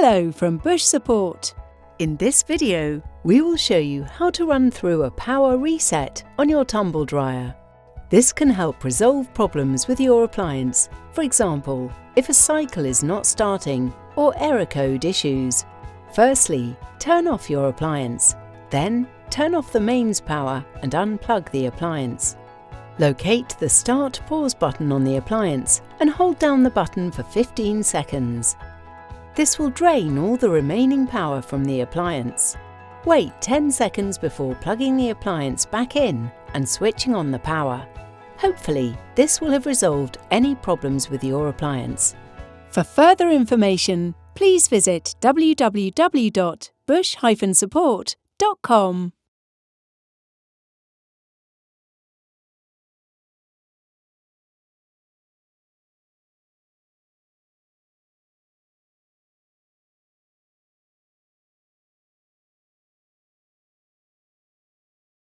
Hello from Bush Support. In this video, we will show you how to run through a power reset on your tumble dryer. This can help resolve problems with your appliance, for example, if a cycle is not starting or error code issues. Firstly, turn off your appliance. Then, turn off the mains power and unplug the appliance. Locate the Start/Pause button on the appliance and hold down the button for 15 seconds. This will drain all the remaining power from the appliance. Wait 10 seconds before plugging the appliance back in and switching on the power. Hopefully, this will have resolved any problems with your appliance. For further information, please visit www.bush-support.com.